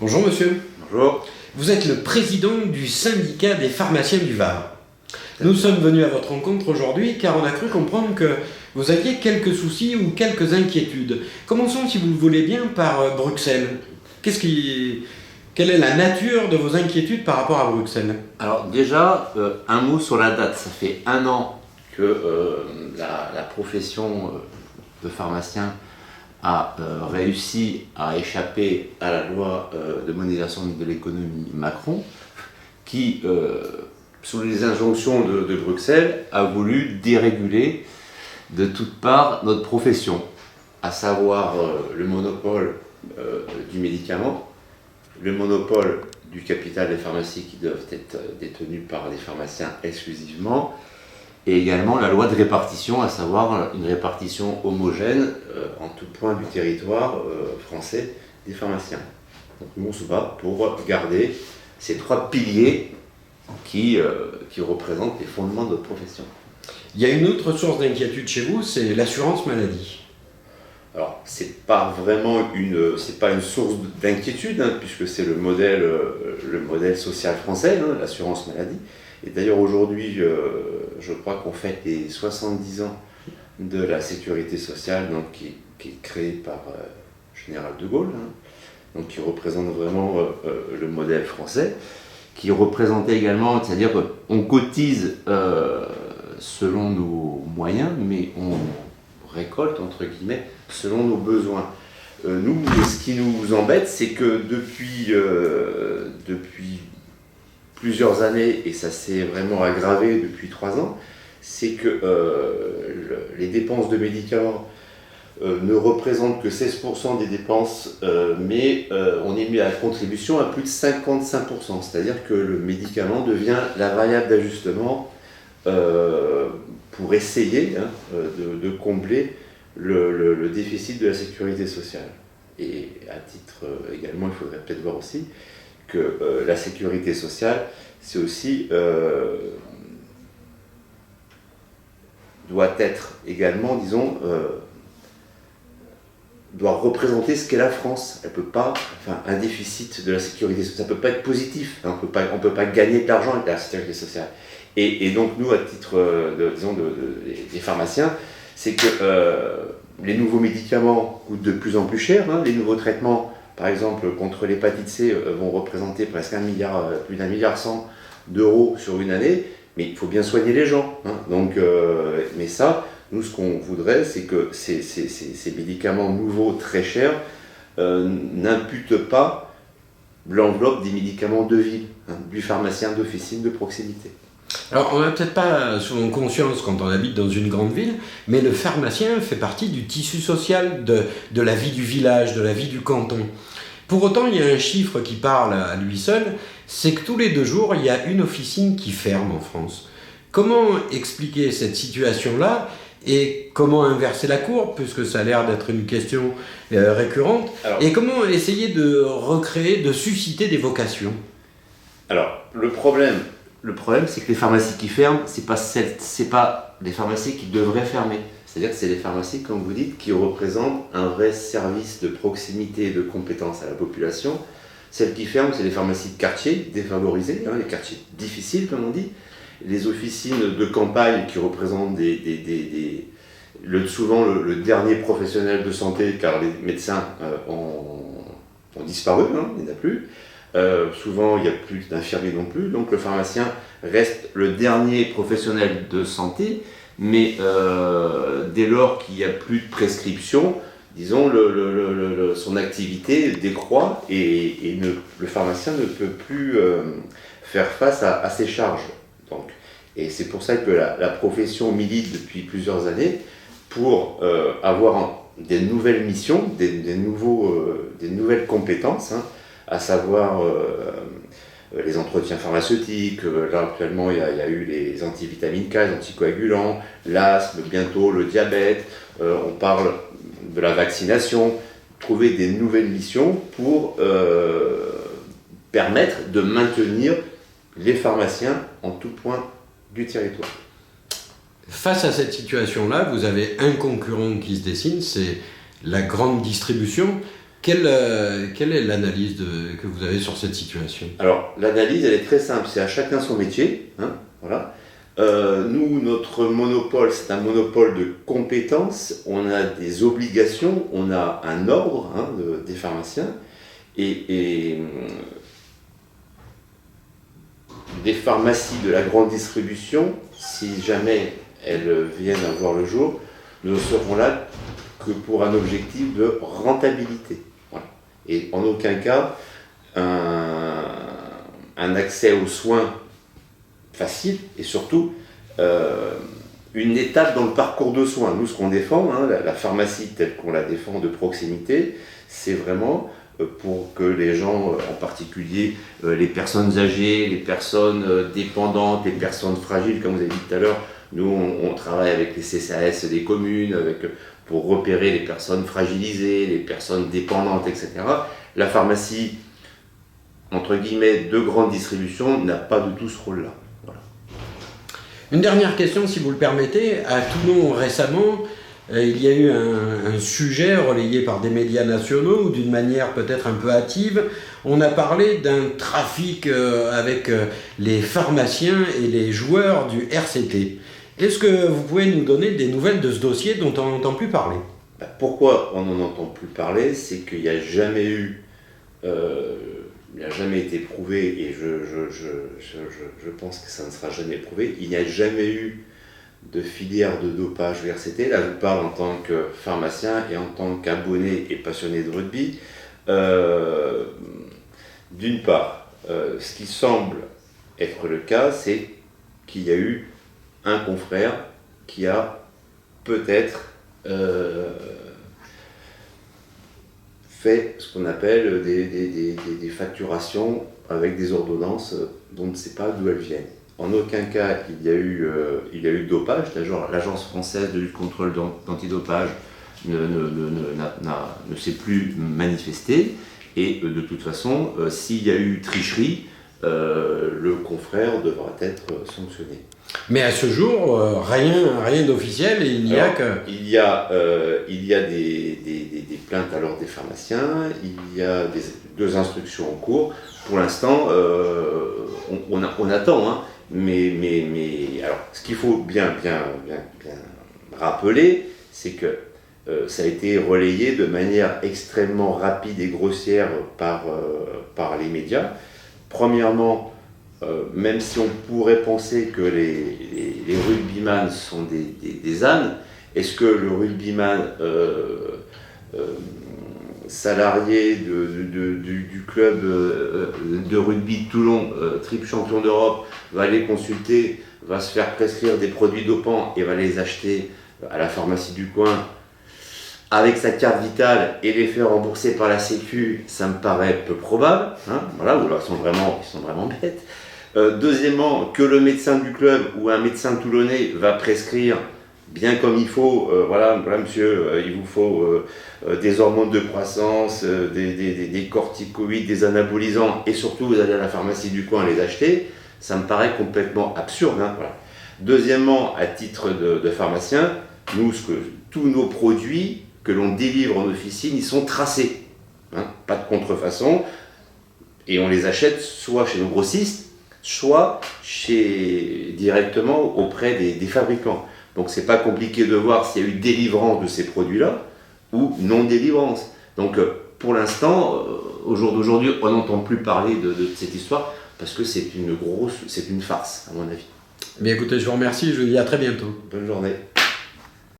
Bonjour monsieur. Bonjour. Vous êtes le président du syndicat des pharmaciens du Var. Nous sommes venus à votre rencontre aujourd'hui car on a cru comprendre que vous aviez quelques soucis ou quelques inquiétudes. Commençons, si vous le voulez bien, par Bruxelles. Quelle est la nature de vos inquiétudes par rapport à Bruxelles? Alors déjà, un mot sur la date. Ça fait 1 an que la profession de pharmacien a réussi à échapper à la loi de modernisation de l'économie Macron, qui, sous les injonctions de Bruxelles, a voulu déréguler de toutes parts notre profession, à savoir le monopole du médicament, le monopole du capital des pharmacies qui doivent être détenus par les pharmaciens exclusivement, et également la loi de répartition, à savoir une répartition homogène en tout point du territoire français des pharmaciens. Donc nous on se bat pour garder ces 3 piliers qui représentent les fondements de notre profession. Il y a une autre source d'inquiétude chez vous, c'est l'assurance maladie. Alors, c'est pas une source d'inquiétude, hein, puisque c'est le modèle social français, hein, l'assurance maladie. Et d'ailleurs, aujourd'hui, je crois qu'on fête les 70 ans de la sécurité sociale, donc, qui est créée par Général de Gaulle, hein, donc, qui représente vraiment le modèle français, qui représentait également, c'est-à-dire qu'on cotise selon nos moyens, mais on récolte, entre guillemets, selon nos besoins. Nous, ce qui nous embête, c'est que depuis plusieurs années, et ça s'est vraiment aggravé depuis 3 ans, c'est que les dépenses de médicaments ne représentent que 16% des dépenses, mais on est mis à contribution à plus de 55%, c'est-à-dire que le médicament devient la variable d'ajustement pour essayer de combler le déficit de la sécurité sociale. Et à titre également, il faudrait peut-être voir aussi que la sécurité sociale, c'est aussi doit être également, disons, doit représenter ce qu'est la France. Elle peut pas, un déficit de la sécurité sociale, ça peut pas être positif. On peut pas gagner de l'argent avec la sécurité sociale. Et donc nous, à titre des pharmaciens, c'est que les nouveaux médicaments coûtent de plus en plus cher. Hein. Les nouveaux traitements, par exemple, contre l'hépatite C, vont représenter presque plus d'1,1 milliard d'euros sur une année. Mais il faut bien soigner les gens. Hein. Donc, mais ça, nous, ce qu'on voudrait, c'est que ces médicaments nouveaux très chers n'imputent pas l'enveloppe des médicaments de ville, hein, du pharmacien d'officine de proximité. Alors, on n'a peut-être pas souvent conscience quand on habite dans une grande ville, mais le pharmacien fait partie du tissu social de la vie du village, de la vie du canton. Pour autant, il y a un chiffre qui parle à lui seul, c'est que tous les 2 jours, il y a une officine qui ferme en France. Comment expliquer cette situation-là et comment inverser la courbe, puisque ça a l'air d'être une question récurrente, et comment essayer de recréer, de susciter des vocations? Alors, le problème, c'est que les pharmacies qui ferment, c'est pas les pharmacies qui devraient fermer. C'est-à-dire que c'est les pharmacies, comme vous dites, qui représentent un vrai service de proximité et de compétence à la population. Celles qui ferment, c'est les pharmacies de quartier, défavorisées, hein, les quartiers difficiles, comme on dit. Les officines de campagne qui représentent souvent le dernier professionnel de santé, car les médecins ont disparu, hein, il n'y en a plus. Souvent, il n'y a plus d'infirmiers non plus, donc le pharmacien reste le dernier professionnel de santé, mais dès lors qu'il n'y a plus de prescription, disons, son activité décroît et le pharmacien ne peut plus faire face à ses charges. Donc, et c'est pour ça que la profession milite depuis plusieurs années pour avoir des nouvelles missions, des nouvelles compétences, hein, à savoir les entretiens pharmaceutiques. Là actuellement il y a eu les antivitamines K, les anticoagulants, l'asthme, bientôt le diabète, on parle de la vaccination, trouver des nouvelles missions pour permettre de maintenir les pharmaciens en tout point du territoire. Face à cette situation-là, vous avez un concurrent qui se dessine, c'est la grande distribution. Quelle est l'analyse que vous avez sur cette situation? Alors, l'analyse, elle est très simple, c'est à chacun son métier. Hein, voilà. Nous, notre monopole, c'est un monopole de compétences. On a des obligations, on a un ordre hein, des pharmaciens. Et des pharmacies de la grande distribution, si jamais elles viennent à voir le jour, ne seront là que pour un objectif de rentabilité. Voilà. Et en aucun cas un accès aux soins facile et surtout une étape dans le parcours de soins. Nous, ce qu'on défend, hein, la pharmacie telle qu'on la défend de proximité, c'est vraiment pour que les gens, en particulier les personnes âgées, les personnes dépendantes, les personnes fragiles, comme vous avez dit tout à l'heure, nous on travaille avec les CCAS des communes, pour repérer les personnes fragilisées, les personnes dépendantes, etc. La pharmacie, entre guillemets, de grande distribution, n'a pas du tout ce rôle-là. Voilà. Une dernière question, si vous le permettez. À Toulon, récemment, il y a eu un sujet relayé par des médias nationaux, ou d'une manière peut-être un peu hâtive. On a parlé d'un trafic avec les pharmaciens et les joueurs du RCT. Est-ce que vous pouvez nous donner des nouvelles de ce dossier dont on n'entend plus parler? Pourquoi on n'en entend plus parler? C'est qu'il n'y a jamais eu... il n'a jamais été prouvé, et je pense que ça ne sera jamais prouvé, il n'y a jamais eu de filière de dopage au RCT. Là, je vous parle en tant que pharmacien et en tant qu'abonné et passionné de rugby. D'une part, ce qui semble être le cas, c'est qu'il y a eu un confrère qui a peut-être fait ce qu'on appelle des facturations avec des ordonnances dont on ne sait pas d'où elles viennent. En aucun cas il y a eu dopage. L'Agence française de lutte contre l'antidopage ne s'est plus manifestée, et de toute façon, s'il y a eu tricherie, le confrère devra être sanctionné. Mais à ce jour, rien d'officiel, et il n'y a que... Il y a des plaintes à l'ordre des pharmaciens, il y a deux instructions en cours. Pour l'instant, on attend, hein, mais alors, ce qu'il faut bien rappeler, c'est que ça a été relayé de manière extrêmement rapide et grossière par les médias. Premièrement, même si on pourrait penser que les rugbyman sont des ânes, est-ce que le rugbyman salarié du club de rugby de Toulon, triple champion d'Europe, va aller consulter, va se faire prescrire des produits dopants et va les acheter à la pharmacie du coin avec sa carte vitale et les faire rembourser par la Sécu? Ça me paraît peu probable, hein, voilà, ou alors ils sont vraiment bêtes. Deuxièmement, que le médecin du club ou un médecin toulonnais va prescrire bien comme il faut, voilà monsieur, il vous faut des hormones de croissance, des corticoïdes, des anabolisants, et surtout vous allez à la pharmacie du coin les acheter, ça me paraît complètement absurde. Hein, voilà. Deuxièmement, à titre de pharmacien, tous nos produits que l'on délivre en officine, ils sont tracés, hein, pas de contrefaçon, et on les achète soit chez nos grossistes, soit directement auprès des fabricants. Donc c'est pas compliqué de voir s'il y a eu délivrance de ces produits-là ou non-délivrance. Donc pour l'instant, au jour d'aujourd'hui, on n'entend plus parler de cette histoire parce que c'est une farce, à mon avis. Bien écoutez, je vous remercie, je vous dis à très bientôt. Bonne journée.